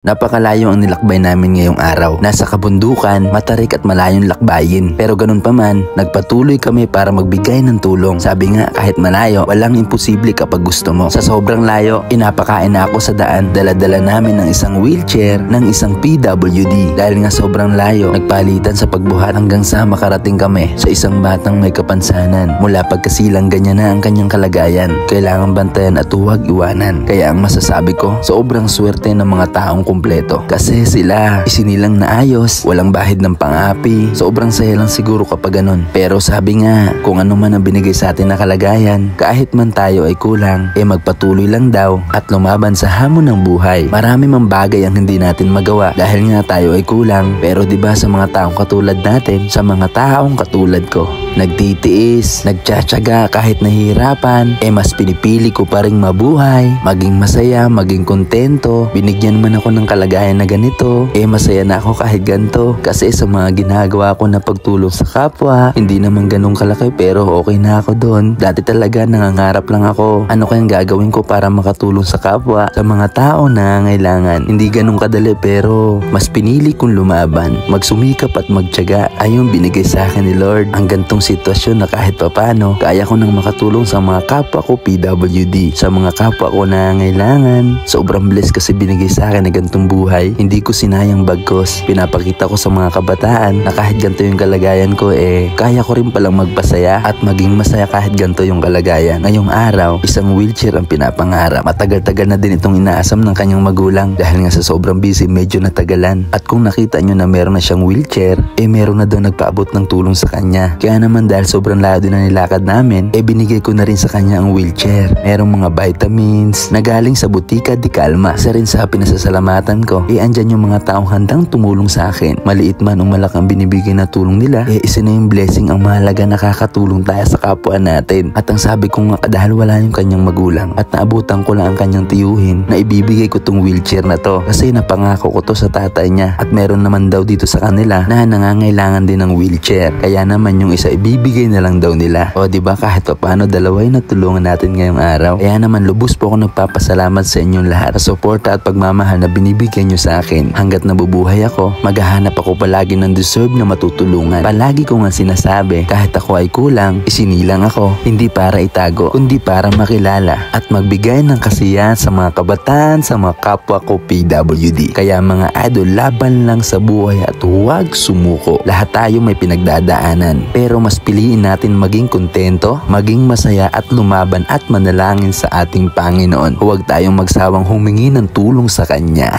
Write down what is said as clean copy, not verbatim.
Napakalayo ang nilakbay namin ngayong araw. Nasa kabundukan, matarik at malayong lakbayin. Pero ganun pa man, nagpatuloy kami para magbigay ng tulong. Sabi nga, kahit malayo, walang imposible kapag gusto mo. Sa sobrang layo, inapakain na ako sa daan. Dala-dala namin ng isang wheelchair, ng isang PWD. Dahil nga sobrang layo, nagpalitan sa pagbuhat hanggang sa makarating kami sa isang batang may kapansanan. Mula pagkasilang ganyan na ang kanyang kalagayan. Kailangan bantayan at huwag iwanan. Kaya ang masasabi ko, sobrang swerte ng mga taong kumpleto. Kasi sila isinilang na ayos, walang bahid ng pang-api. Sobrang saya lang siguro kapag ganun. Pero sabi nga, kung ano man ang binigay sa atin na kalagayan, kahit man tayo ay kulang, magpatuloy lang daw at lumaban sa hamon ng buhay. Marami mang bagay ang hindi natin magawa dahil nga tayo ay kulang. Pero diba sa mga taong katulad natin, sa mga taong katulad ko, nagtitiis, nagtsatsaga kahit nahihirapan, mas pinipili ko pa ring mabuhay, maging masaya, maging kontento. Binigyan man ako ng kalagayan na ganito, masaya na ako kahit ganito. Kasi sa mga ginagawa ko na pagtulong sa kapwa, hindi naman ganun kalaki pero okay na ako doon. Dati talaga nangangarap lang ako, ano kayang gagawin ko para makatulong sa kapwa, sa mga tao na ngailangan. Hindi ganun kadali pero mas pinili kong lumaban, magsumikap at magtiyaga. Ayun binigay sa akin ni Lord ang gantong sitwasyon na kahit papano, kaya ko nang makatulong sa mga kapwa ko PWD, sa mga kapwa ko na ngailangan. Sobrang blessed kasi binigay sa akin na gantong buhay. Hindi ko sinayang bagkos. Pinapakita ko sa mga kabataan na kahit ganito yung kalagayan ko kaya ko rin palang magpasaya at maging masaya kahit ganito yung kalagayan. Ngayong araw, isang wheelchair ang pinapangarap. Matagal-tagal na din itong inaasam ng kanyang magulang dahil nga sa sobrang busy, medyo natagalan. At kung nakita nyo na meron na siyang wheelchair, meron na daw nagpaabot ng tulong sa kanya. Kaya naman dahil sobrang layo din na nilakad namin, binigay ko na rin sa kanya ang wheelchair. Merong mga vitamins na galing sa Butika di Calma. Isa rin sa pinasasalamatan ko, andyan yung mga taong handang tumulong sa akin. Maliit man o malakang binibigay na tulong nila, isa na yung blessing. Ang mahalaga, nakakatulong tayo sa kapwa natin. At ang sabi ko nga, dahil wala yung kanyang magulang at naabutan ko lang ang kanyang tiyuhin, na ibibigay ko tong wheelchair na to. Kasi napangako ko to sa tatay niya at meron naman daw dito sa kanila na nangangailangan din ng wheelchair. Kaya naman yung isa ibibigay na lang daw nila. O diba kahit pa paano, dalawa yung natulungan natin ngayong araw. Kaya naman lubos po ako nagpapasalamat sa inyong lahat sa suporta at pagmamahal na binibigyan nyo sa akin. Hanggat nabubuhay ako, maghahanap ako palagi ng deserve na matutulungan. Palagi ko nga sinasabi, kahit ako ay kulang, isinilang ako, hindi para itago, kundi para makilala at magbigay ng kasiyahan sa mga kabataan, sa mga kapwa ko PWD. Kaya mga idol, laban lang sa buhay at huwag sumuko. Lahat tayo may pinagdadaanan, pero mas piliin natin maging kontento, maging masaya at lumaban at manalangin sa ating Panginoon. Huwag tayong magsawang humingi ng tulong sa Kanya.